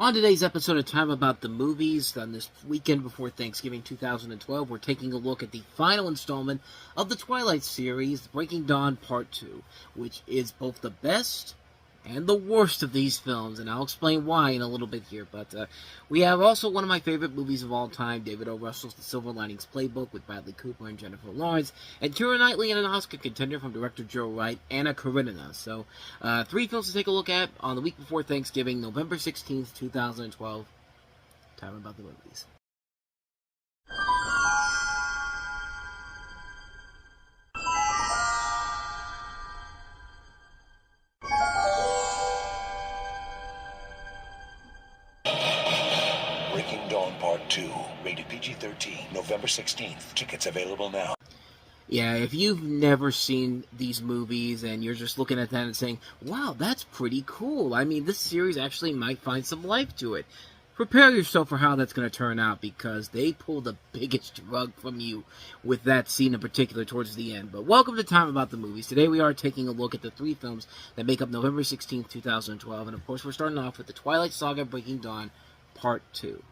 On today's episode of Time About the Movies, on this weekend before Thanksgiving 2012, we're taking a look at the final installment of the Twilight series, Breaking Dawn Part 2, which is both the best and the worst of these films, and I'll explain why in a little bit here. But we have also one of my favorite movies of all time, David O. Russell's The Silver Linings Playbook with Bradley Cooper and Jennifer Lawrence, and Keira Knightley and an Oscar contender from director Joe Wright, Anna Karenina. So, 3 films to take a look at on the week before Thanksgiving, November 16th, 2012. Time About the Movies. Breaking Dawn Part 2, rated PG-13, November 16th. Tickets available now. Yeah, if you've never seen these movies and you're just looking at that and saying, wow, that's pretty cool. I mean, this series actually might find some life to it. Prepare yourself for how that's going to turn out, because they pull the biggest rug from you with that scene in particular towards the end. But welcome to Time About the Movies. Today we are taking a look at the 3 films that make up November 16th, 2012. And of course, we're starting off with the Twilight Saga Breaking Dawn Part 2.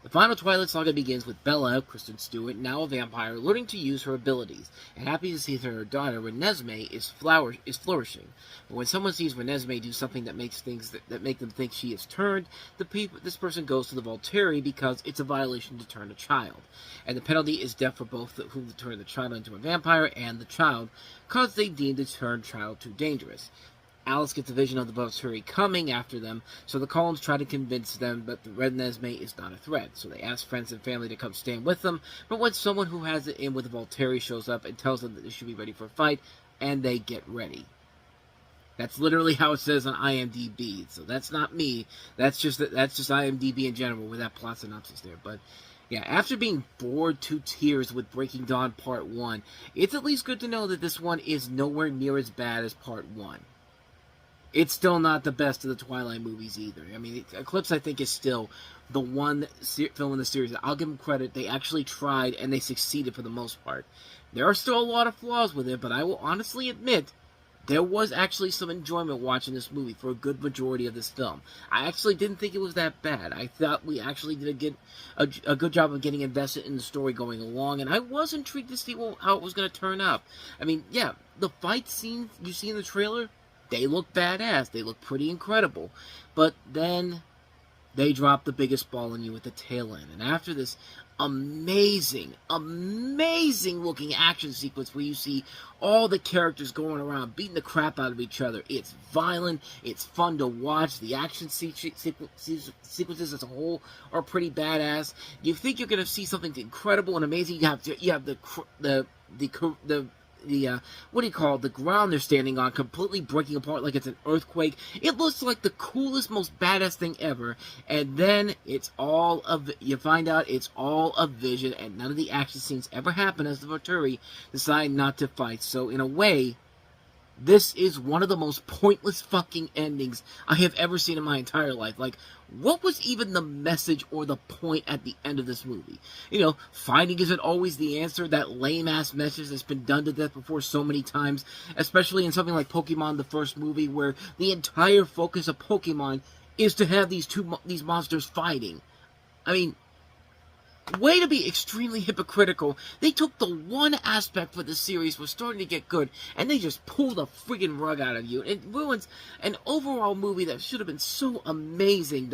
The final Twilight Saga begins with Bella, Kristen Stewart, now a vampire, learning to use her abilities, and happy to see that her daughter, Renesmee, is flourishing. But when someone sees Renesmee do something that makes that make them think she is turned, this person goes to the Volturi because it's a violation to turn a child. And the penalty is death for both who turn the child into a vampire and the child, because they deem the turned child too dangerous. Alice gets a vision of the Volturi coming after them, so the Cullens try to convince them that the Renesmee is not a threat. So they ask friends and family to come stand with them, but when someone who has it in with the Volturi shows up and tells them that they should be ready for a fight, and they get ready. That's literally how it says on IMDb, so that's not me. That's just IMDb in general with that plot synopsis there. But yeah, after being bored to tears with Breaking Dawn Part 1, it's at least good to know that this one is nowhere near as bad as Part 1. It's still not the best of the Twilight movies either. I mean, Eclipse, I think, is still the one film in the series that I'll give them credit. They actually tried, and they succeeded for the most part. There are still a lot of flaws with it, but I will honestly admit there was actually some enjoyment watching this movie for a good majority of this film. I actually didn't think it was that bad. I thought we actually did a good job of getting invested in the story going along, and I was intrigued to see how it was going to turn out. I mean, yeah, the fight scenes you see in the trailer, they look badass. They look pretty incredible. But then they drop the biggest ball on you at the tail end. And after this amazing looking action sequence where you see all the characters going around beating the crap out of each other, it's violent, it's fun to watch. The action sequences as a whole are pretty badass. You think you're going to see something incredible and amazing. You have the what do you call it, the ground they're standing on completely breaking apart like it's an earthquake. It looks like the coolest, most badass thing ever, and then you find out it's all a vision, and none of the action scenes ever happen as the Volturi decide not to fight. So in a way, this is one of the most pointless fucking endings I have ever seen in my entire life. Like, what was even the message or the point at the end of this movie? You know, fighting isn't always the answer. That lame-ass message that's been done to death before so many times, especially in something like Pokemon, the first movie, where the entire focus of Pokemon is to have these monsters fighting. I mean, way to be extremely hypocritical. They took the one aspect for the series was starting to get good, and they just pulled the friggin' rug out of you. It ruins an overall movie that should have been so amazing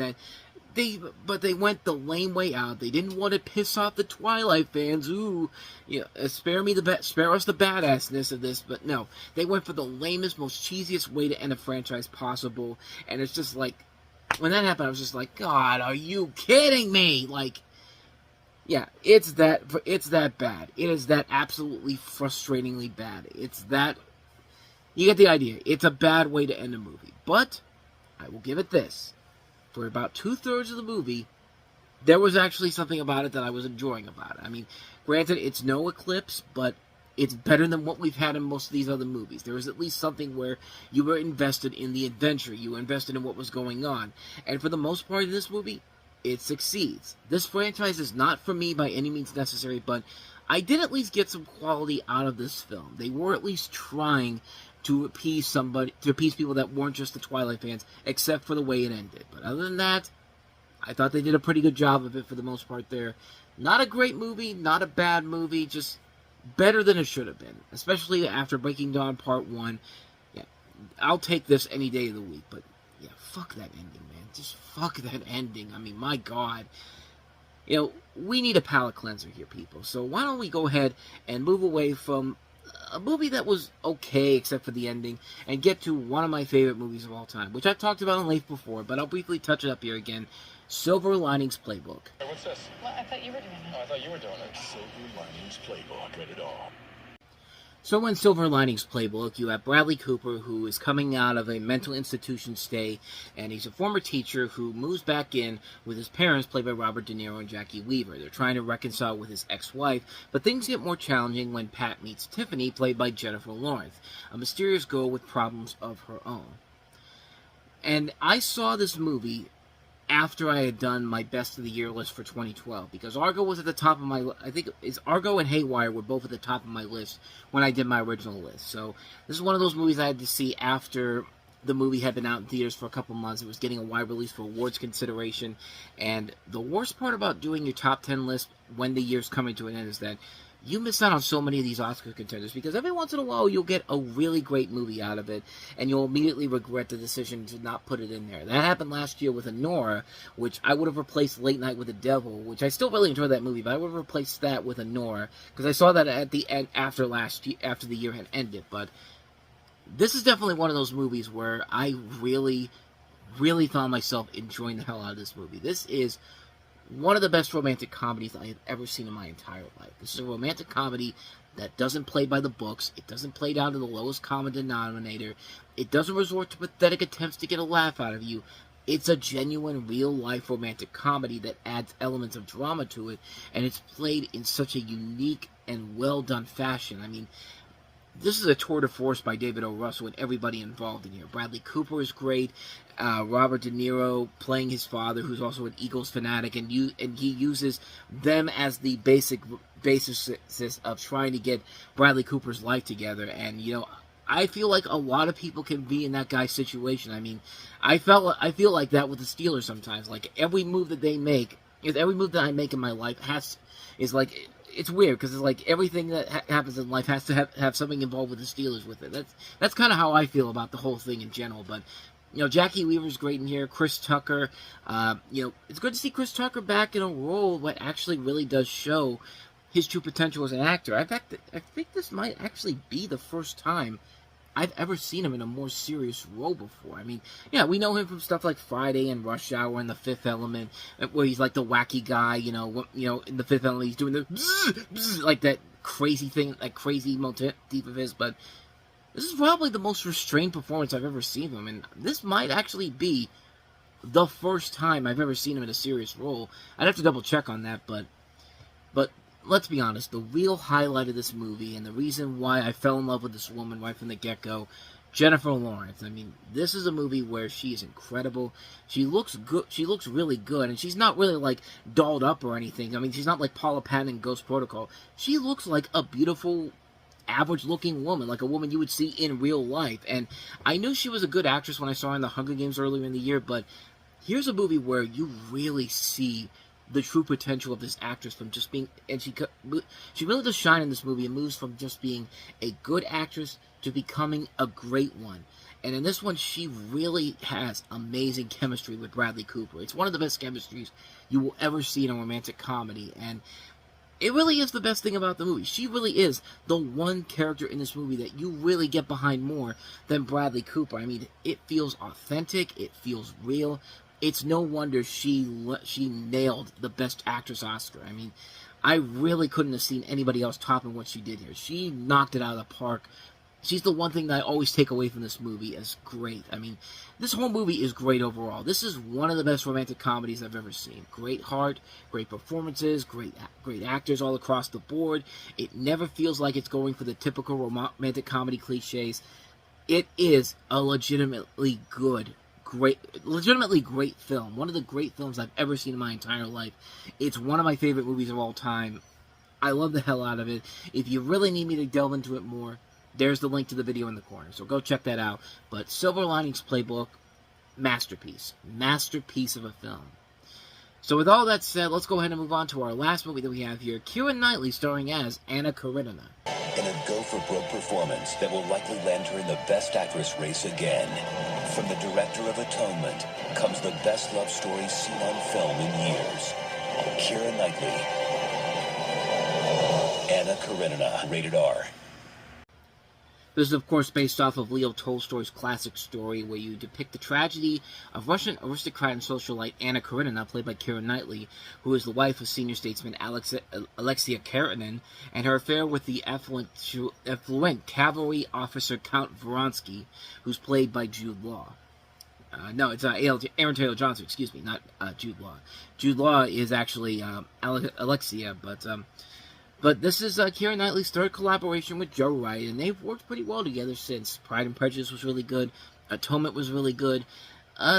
but they went the lame way out. They didn't want to piss off the Twilight fans. Ooh, you know, spare us the badassness of this. But no, they went for the lamest, most cheesiest way to end a franchise possible. And it's just like, when that happened, I was just like, God, are you kidding me? Like, yeah, it's that bad. It is that absolutely frustratingly bad. It's that, you get the idea. It's a bad way to end a movie. But I will give it this. For about 2/3 of the movie, there was actually something about it that I was enjoying about it. I mean, granted, it's no Eclipse, but it's better than what we've had in most of these other movies. There was at least something where you were invested in the adventure. You were invested in what was going on. And for the most part of this movie, it succeeds. This franchise is not for me by any means necessary, but I did at least get some quality out of this film. They were at least trying to appease people that weren't just the Twilight fans, except for the way it ended. But other than that, I thought they did a pretty good job of it for the most part there. Not a great movie, not a bad movie, just better than it should have been. Especially after Breaking Dawn Part 1. Yeah, I'll take this any day of the week, but yeah, fuck that ending, man. Just fuck that ending. I mean, my God. You know, we need a palate cleanser here, people. So why don't we go ahead and move away from a movie that was okay except for the ending and get to one of my favorite movies of all time, which I've talked about on Life before, but I'll briefly touch it up here again. Silver Linings Playbook. Hey, what's this? Well, I thought you were doing it. Oh, I thought you were doing it. Silver Linings Playbook. Rated R. So in Silver Linings Playbook, you have Bradley Cooper, who is coming out of a mental institution stay, and he's a former teacher who moves back in with his parents, played by Robert De Niro and Jackie Weaver. They're trying to reconcile with his ex-wife, but things get more challenging when Pat meets Tiffany, played by Jennifer Lawrence, a mysterious girl with problems of her own. And I saw this movie after I had done my best of the year list for 2012, because Argo was at the top of my, I think it's Argo and Haywire were both at the top of my list when I did my original list. So this is one of those movies I had to see after the movie had been out in theaters for a couple months. It was getting a wide release for awards consideration, and the worst part about doing your top 10 list when the year's coming to an end is that you miss out on so many of these Oscar contenders, because every once in a while you'll get a really great movie out of it, and you'll immediately regret the decision to not put it in there. That happened last year with Anora, which I would have replaced Late Night with the Devil, which I still really enjoyed that movie, but I would have replaced that with Anora, because I saw that at the end after the year had ended. But this is definitely one of those movies where I really, really found myself enjoying the hell out of this movie. This is one of the best romantic comedies I have ever seen in my entire life. This is a romantic comedy that doesn't play by the books. It doesn't play down to the lowest common denominator. It doesn't resort to pathetic attempts to get a laugh out of you. It's a genuine, real-life romantic comedy that adds elements of drama to it, and it's played in such a unique and well-done fashion. I mean, this is a tour de force by David O. Russell and everybody involved in here. Bradley Cooper is great. Robert De Niro playing his father, who's also an Eagles fanatic, and he uses them as the basis of trying to get Bradley Cooper's life together. And you know, I feel like a lot of people can be in that guy's situation. I mean, I feel like that with the Steelers sometimes. Like every move that they make, every move that I make in my life is like. It's weird, because it's like everything that happens in life has to have something involved with the Steelers with it. That's kind of how I feel about the whole thing in general. But, you know, Jackie Weaver's great in here. Chris Tucker, you know, it's good to see Chris Tucker back in a role that actually really does show his true potential as an actor. In fact, I think this might actually be the first time I've ever seen him in a more serious role before. I mean, yeah, we know him from stuff like Friday and Rush Hour and The Fifth Element, where he's like the wacky guy, you know, in The Fifth Element he's doing the bzz, bzz, like that crazy thing, that crazy motif of his, but this is probably the most restrained performance I've ever seen him, and this might actually be the first time I've ever seen him in a serious role. I'd have to double check on that, but let's be honest, the real highlight of this movie, and the reason why I fell in love with this woman right from the get-go, Jennifer Lawrence. I mean, this is a movie where she is incredible. She looks good. She looks really good, and she's not really, like, dolled up or anything. I mean, she's not like Paula Patton in Ghost Protocol. She looks like a beautiful, average-looking woman, like a woman you would see in real life. And I knew she was a good actress when I saw her in The Hunger Games earlier in the year, but here's a movie where you really see the true potential of this actress from just being, and she really does shine in this movie and moves from just being a good actress to becoming a great one. And in this one, she really has amazing chemistry with Bradley Cooper. It's one of the best chemistries you will ever see in a romantic comedy, and it really is the best thing about the movie. She really is the one character in this movie that you really get behind more than Bradley Cooper. I mean, it feels authentic, it feels real. It's no wonder she nailed the Best Actress Oscar. I mean, I really couldn't have seen anybody else topping what she did here. She knocked it out of the park. She's the one thing that I always take away from this movie as great. I mean, this whole movie is great overall. This is one of the best romantic comedies I've ever seen. Great heart, great performances, great actors all across the board. It never feels like it's going for the typical romantic comedy cliches. It is a legitimately great film. One of the great films I've ever seen in my entire life. It's one of my favorite movies of all time. I love the hell out of it. If you really need me to delve into it more, there's the link to the video in the corner, so go check that out. But Silver Linings Playbook, masterpiece of a film. So with all that said, let's go ahead and move on to our last movie that we have here, Keira Knightley starring as Anna Karenina. In a go-for-broke performance that will likely land her in the Best Actress race again. From the director of Atonement comes the best love story seen on film in years. Keira Knightley. Anna Karenina, rated R. This is, of course, based off of Leo Tolstoy's classic story where you depict the tragedy of Russian aristocrat and socialite Anna Karenina, played by Keira Knightley, who is the wife of senior statesman Alexei Karenin, and her affair with the affluent cavalry officer Count Vronsky, who's played by Jude Law. It's Aaron Taylor Johnson, excuse me, not Jude Law. Jude Law is actually Alexia, but this is Keira Knightley's third collaboration with Joe Wright, and they've worked pretty well together since. Pride and Prejudice was really good. Atonement was really good.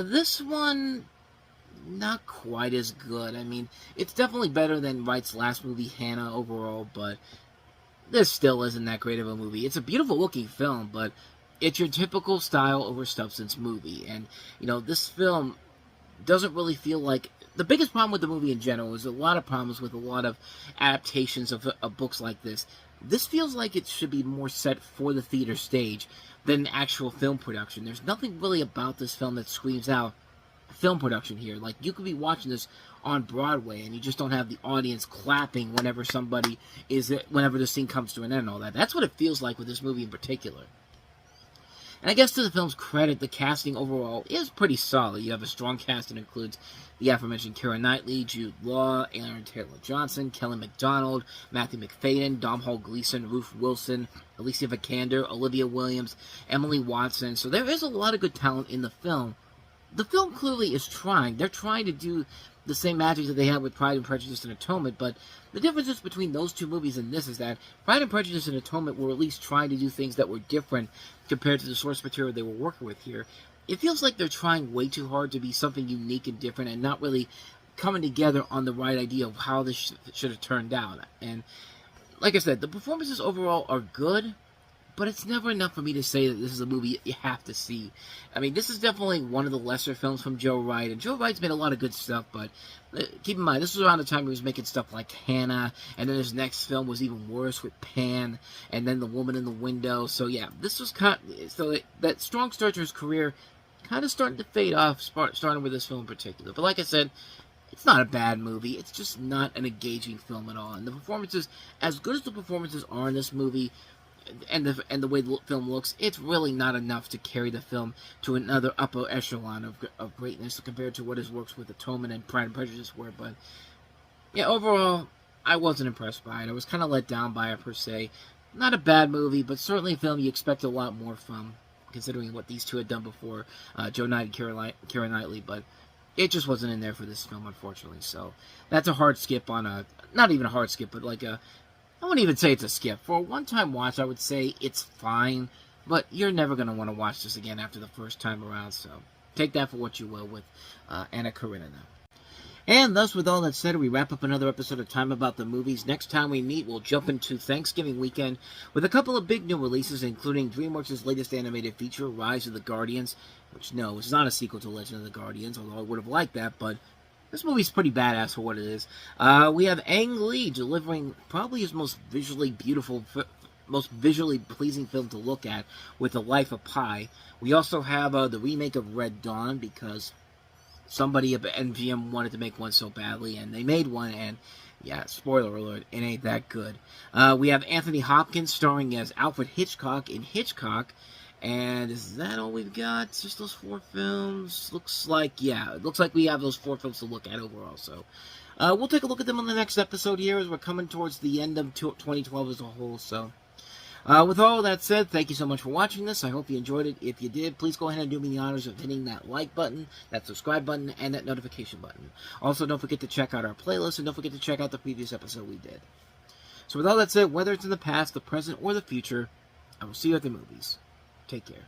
This one, not quite as good. I mean, it's definitely better than Wright's last movie, Hannah, overall, but this still isn't that great of a movie. It's a beautiful-looking film, but it's your typical style over substance movie. And, this film doesn't really feel like... The biggest problem with the movie in general is a lot of problems with a lot of adaptations of books like this. This feels like it should be more set for the theater stage than actual film production. There's nothing really about this film that screams out film production here. Like, you could be watching this on Broadway and you just don't have the audience clapping whenever the scene comes to an end and all that. That's what it feels like with this movie in particular. And I guess to the film's credit, the casting overall is pretty solid. You have a strong cast that includes the aforementioned Keira Knightley, Jude Law, Aaron Taylor Johnson, Kelly MacDonald, Matthew Macfadyen, Domhnall Gleeson, Ruth Wilson, Alicia Vikander, Olivia Williams, Emily Watson. So there is a lot of good talent in the film. The film clearly is trying. They're trying to do the same magic that they had with Pride and Prejudice and Atonement, but the differences between those two movies and this is that Pride and Prejudice and Atonement were at least trying to do things that were different compared to the source material they were working with here. It feels like they're trying way too hard to be something unique and different and not really coming together on the right idea of how this should have turned out. And like I said, the performances overall are good, but it's never enough for me to say that this is a movie you have to see. I mean, this is definitely one of the lesser films from Joe Wright, and Joe Wright's made a lot of good stuff, but keep in mind, this was around the time he was making stuff like Hannah, and then his next film was even worse with Pan, and then The Woman in the Window. So yeah, this was that strong start to his career kind of starting to fade off, starting with this film in particular. But like I said, it's not a bad movie. It's just not an engaging film at all. And the performances, as good as the performances are in this movie, and the way the film looks, it's really not enough to carry the film to another upper echelon of greatness compared to what his works with Atonement and Pride and Prejudice were. But yeah, overall, I wasn't impressed by it. I was kind of let down by it, per se. Not a bad movie, but certainly a film you expect a lot more from, considering what these two had done before, Joe Knight and Keira Knightley, but it just wasn't in there for this film, unfortunately. So that's a hard skip on not even a hard skip, but like I wouldn't even say it's a skip. For a one-time watch, I would say it's fine, but you're never going to want to watch this again after the first time around, so take that for what you will with Anna Karenina. And thus, with all that said, we wrap up another episode of Time About the Movies. Next time we meet, we'll jump into Thanksgiving weekend with a couple of big new releases, including DreamWorks' latest animated feature, Rise of the Guardians, which, no, it's not a sequel to Legend of the Guardians, although I would have liked that, but this movie's pretty badass for what it is. We have Ang Lee delivering probably his most visually beautiful, most visually pleasing film to look at with The Life of Pi. We also have the remake of Red Dawn because somebody at MGM wanted to make one so badly, and they made one, and yeah, spoiler alert, it ain't that good. We have Anthony Hopkins starring as Alfred Hitchcock in Hitchcock. And is that all we've got? Just those 4 films? Looks like we have those 4 films to look at overall. So, we'll take a look at them on the next episode here as we're coming towards the end of 2012 as a whole. So, with all that said, thank you so much for watching this. I hope you enjoyed it. If you did, please go ahead and do me the honors of hitting that like button, that subscribe button, and that notification button. Also, don't forget to check out our playlist, and don't forget to check out the previous episode we did. So, with all that said, whether it's in the past, the present, or the future, I will see you at the movies. Take care.